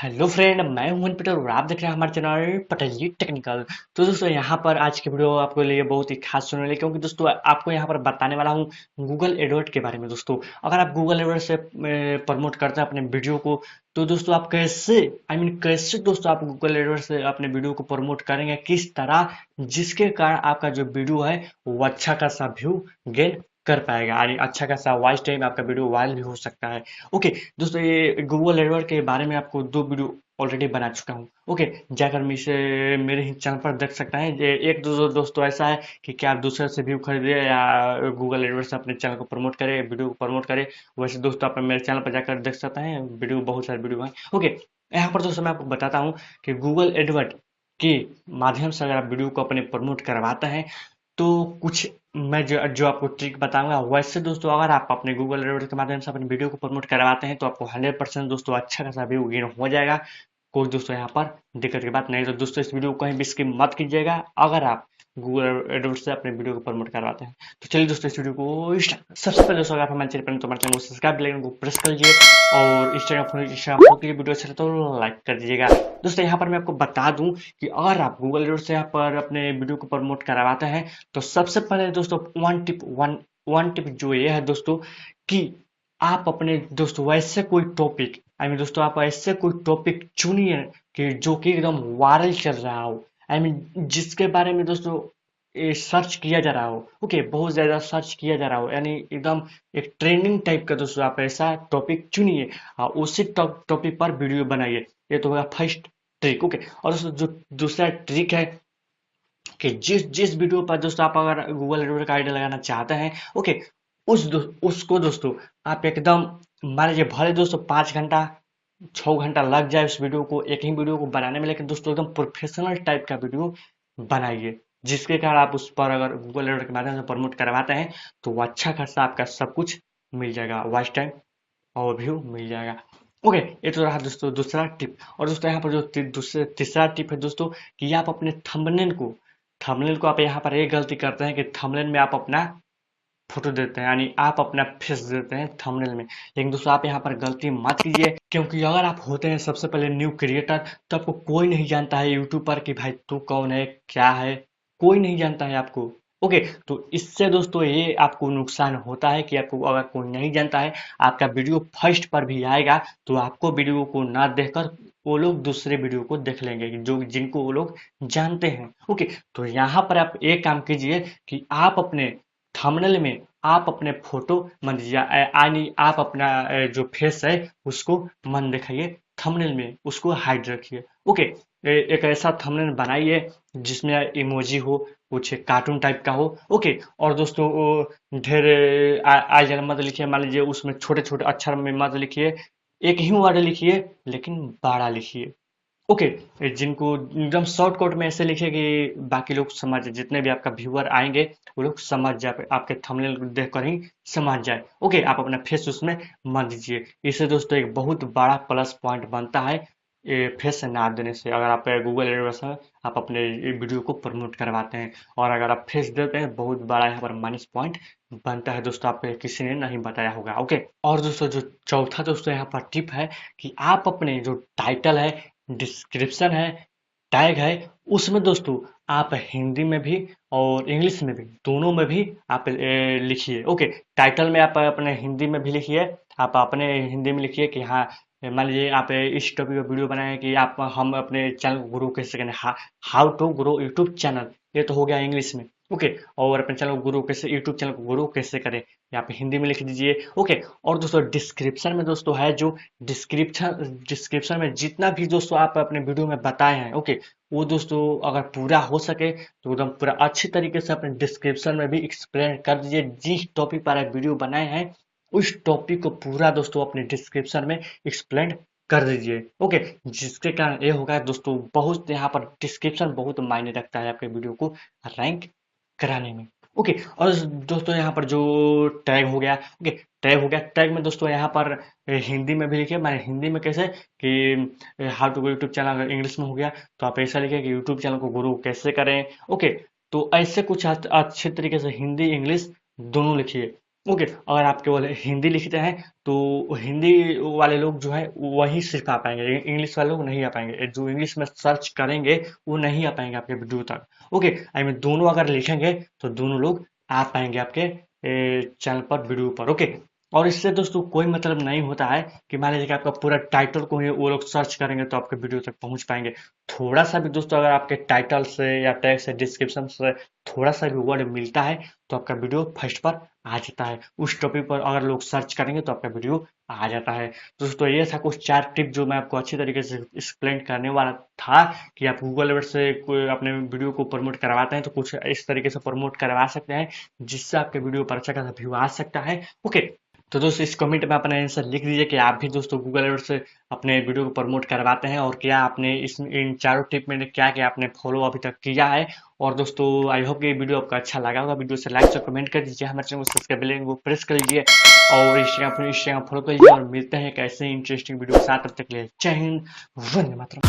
Hello friend, मैं हूं पटेल और आप देख रहे हैं हमारे चैनल पटेल टेक्निकल। तो दोस्तों यहाँ पर आज की वीडियो आपके लिए बहुत ही खास सुनने वाली, क्योंकि दोस्तों आपको यहाँ पर बताने वाला हूँ गूगल एडवर्ड के बारे में। दोस्तों अगर आप गूगल एडवर्ड से प्रमोट करते हैं अपने वीडियो को, तो दोस्तों आप कैसे कैसे दोस्तों आप गूगल एडवर्ड से अपने वीडियो को प्रमोट करेंगे, किस तरह, जिसके कारण आपका जो वीडियो है वो अच्छा खासा व्यू गेन कर पाएगा, यानी अच्छा खासा वॉच टाइम आपका वीडियो वायरल भी हो सकता है। ओके दोस्तों, ये गूगल एडवर्ड के बारे में आपको दो वीडियो ऑलरेडी बना चुका हूँ। ओके, जाकर मेरे ही चैनल पर देख सकते हैं। ये एक दो दोस्तों ऐसा है कि क्या आप दूसरे से व्यू खरीदे या गूगल एडवर्ड से अपने चैनल को प्रमोट करें, वीडियो को प्रमोट करें। वैसे दोस्तों आप मेरे चैनल पर जाकर देख सकते हैं, वीडियो बहुत सारे वीडियो हैं। ओके, यहाँ पर दोस्तों मैं आपको बताता हूँ कि गूगल एडवर्ड के माध्यम से अगर आप वीडियो को अपने प्रमोट करवाते हैं तो कुछ मैं जो आपको ट्रिक बताऊंगा। वैसे दोस्तों अगर आप अपने गूगल एडवर्ड के माध्यम से अपने वीडियो को प्रमोट करवाते हैं तो आपको 100% दोस्तों अच्छा खासा व्यू गेन हो जाएगा। कोई दोस्तों यहाँ पर दिक्कत की बात नहीं। तो दोस्तों इस वीडियो को कहीं भी स्किप मत कीजिएगा अगर आप गूगल एडवर्ड से अपने वीडियो को प्रमोट करवाते हैं। तो चलिए दोस्तों इस वीडियो को स्टार्ट। सबसे पहले दोस्तों अगर आप हमारे चैनल पर तो हमारे चैनल को सब्सक्राइब लाइकन को प्रेस कर लीजिए, और इंस्टाग्राम के लिए वीडियो अच्छा लगता है तो लाइक कर दीजिएगा। दोस्तों यहाँ पर मैं आपको बता दूं कि अगर आप गूगल एडवर्ड से यहाँ पर अपने वीडियो को प्रमोट करवाते हैं तो सबसे पहले दोस्तों वन टिप जो ये है दोस्तों, कि आप अपने दोस्तों वैसे कोई टॉपिक, दोस्तों आप ऐसे कोई टॉपिक चुनिए कि जो कि एकदम वायरल चल रहा हो। जिसके बारे में दोस्तों सर्च किया जा रहा हो। ओके, बहुत ज्यादा सर्च किया जा रहा हो, यानी एकदम एक ट्रेंडिंग टाइप का दोस्तों आप ऐसा टॉपिक चुनिए और उसी टॉपिक पर वीडियो बनाइए। ये तो होगा फर्स्ट ट्रिक। ओके, और दोस्तों जो दूसरा ट्रिक है कि जिस जिस वीडियो पर दोस्तों आप अगर गूगल एडवर्ड का आइडिया लगाना चाहते हैं, ओके, उसको दोस्तों आप एकदम, मान लीजिए भले दोस्तों 5 घंटा 6 घंटा लग जाए उस वीडियो को, एक ही वीडियो को बनाने में, लेकिन दोस्तों एकदम प्रोफेशनल टाइप का वीडियो बनाइए, जिसके कारण आप उस पर अगर गूगल एडवर्ड के माध्यम से प्रमोट करवाते हैं तो वो अच्छा खासा आपका सब कुछ मिल जाएगा, वॉच टाइम और व्यू मिल जाएगा। ओके, ये तो रहा दोस्तों दूसरा टिप। और दोस्तों यहाँ पर जो तीसरा टिप है दोस्तों, कि आप अपने थंबनेल को आप यहाँ पर एक गलती करते हैं कि थंबनेल में आप अपना फोटो देते हैं, यानी आप अपना फेस देते हैं थंबनेल में। लेकिन दोस्तों आप यहाँ पर गलती मत कीजिए, क्योंकि अगर आप होते हैं सबसे पहले न्यू क्रिएटर तो आपको कोई नहीं जानता है यूट्यूब पर कि भाई तू कौन है, क्या है, कोई नहीं जानता है आपको। ओके, तो इससे दोस्तों ये आपको नुकसान होता है कि आपको अगर कोई नहीं जानता है, आपका वीडियो फर्स्ट पर भी आएगा तो आपको वीडियो को ना देखकर वो लोग दूसरे वीडियो को देख लेंगे जो जिनको वो लोग जानते हैं। ओके, तो यहाँ पर आप एक काम कीजिए कि आप अपने थंबनेल में आप अपने फोटो मत दीजिए, यानी आप अपना जो फेस है उसको मन दिखाइए, थंबनेल में उसको हाइड रखिए। ओके, एक ऐसा थंबनेल बनाइए जिसमें इमोजी हो, कुछ कार्टून टाइप का हो। ओके, और दोस्तों वो ढेर आज मत लिखिए, मान लीजिए उसमें छोटे छोटे अक्षर में मत लिखिए, एक ही वर्ड लिखिए लेकिन बड़ा लिखिए। ओके, जिनको एकदम शॉर्टकट में ऐसे लिखे कि बाकी लोग समझ, जितने भी आपका व्यूअर आएंगे वो लोग समझ जाए, आपके थंबनेल को देख कर ही समझ जाए। ओके, आप अपना फेस उसमें मत दीजिए। इससे दोस्तों एक बहुत बड़ा प्लस पॉइंट बनता है ये फेस ना देने से। अगर आप गूगल एडवर्ड्स से आप अपने वीडियो को प्रमोट करवाते हैं और अगर आप फेस देते हैं, बहुत बड़ा यहाँ पर माइनस पॉइंट बनता है दोस्तों, आपको किसी ने नहीं बताया होगा। ओके, और दोस्तों जो चौथा दोस्तों यहाँ पर टिप है कि आप अपने जो टाइटल है, डिस्क्रिप्शन है, टैग है, उसमें दोस्तों आप हिंदी में भी और इंग्लिश में भी, दोनों में भी आप लिखिए। ओके, टाइटल में आप अपने हिंदी में भी लिखिए, आप अपने हिंदी में लिखिए कि हाँ, मान लीजिए आप इस टॉपिक पर वीडियो बनाए कि आप हम अपने चैनल को ग्रो कैसे करें, how to grow YouTube channel, ये तो हो गया इंग्लिश में। ओके, और अपने चैनल को ग्रो कैसे, यूट्यूब चैनल को ग्रो कैसे करें, यहाँ पे हिंदी में लिख दीजिए। ओके, और दोस्तों डिस्क्रिप्शन में दोस्तों है जो डिस्क्रिप्शन में जितना भी दोस्तों आप अपने वीडियो में बताए हैं, ओके, वो दोस्तों अगर पूरा हो सके तो एकदम पूरा अच्छी तरीके से अपने डिस्क्रिप्शन में भी एक्सप्लेन कर दीजिए। जिस टॉपिक पर आप वीडियो बनाए हैं उस टॉपिक को पूरा दोस्तों अपने डिस्क्रिप्शन में एक्सप्लेन कर दीजिए। ओके, जिसके कारण ये होगा दोस्तों, बहुत यहाँ पर डिस्क्रिप्शन बहुत मायने रखता है आपके वीडियो को रैंक कराने में। ओके, और दोस्तों यहाँ पर जो टैग हो गया, ओके, टैग हो गया, टैग में दोस्तों यहाँ पर हिंदी में भी लिखिए। मैंने हिंदी में कैसे कि how to go YouTube channel, अगर इंग्लिश में हो गया तो आप ऐसा लिखिए कि यूट्यूब चैनल को ग्रो कैसे करें। ओके, तो ऐसे कुछ अच्छे तरीके से हिंदी इंग्लिश दोनों लिखिए। ओके, अगर आप केवल हिंदी लिखते हैं तो हिंदी वाले लोग जो है वही सिर्फ आ पाएंगे, लेकिन इंग्लिश वाले लोग नहीं आ पाएंगे। जो इंग्लिश में सर्च करेंगे वो नहीं आ पाएंगे आपके वीडियो तक। ओके, आई मीन दोनों अगर लिखेंगे तो दोनों लोग आ पाएंगे आपके चैनल पर, वीडियो पर। ओके, और इससे दोस्तों कोई मतलब नहीं होता है कि मान लीजिए कि आपका पूरा टाइटल को ही वो लोग सर्च करेंगे तो आपके वीडियो तक पहुंच पाएंगे। थोड़ा सा भी दोस्तों अगर आपके टाइटल से या टैग से, डिस्क्रिप्शन से थोड़ा सा भी वर्ड मिलता है तो आपका वीडियो फर्स्ट पर आ जाता है। उस टॉपिक पर अगर लोग सर्च करेंगे तो आपका वीडियो आ जाता है। दोस्तों ये था कुछ 4 टिप जो मैं आपको अच्छी तरीके से एक्सप्लेन करने वाला था कि आप गूगल एडवर्ड्स से कोई अपने वीडियो को प्रमोट करवाते हैं तो कुछ इस तरीके से प्रमोट करवा सकते हैं जिससे आपके वीडियो पर अच्छा खासा व्यू आ सकता है। ओके, तो दोस्तों इस कमेंट में अपना आंसर लिख दीजिए कि आप भी दोस्तों गूगल एडवर्ड्स से अपने वीडियो को प्रमोट करवाते हैं और क्या आपने इस इन चारों टिप में क्या क्या आपने फॉलो अभी तक किया है। और दोस्तों आई होप कि ये वीडियो आपको अच्छा लगा होगा। वीडियो से लाइक और कमेंट कर दीजिए, हमारे चैनल को सब्सक्राइब बेल आइकन को प्रेस कर लीजिए और इंस्टाग्राम फॉलो कर लीजिए। और मिलते हैं एक ऐसे इंटरेस्टिंग वीडियो के साथ, तब तक के लिए जय हिंद, वंदे मातरम।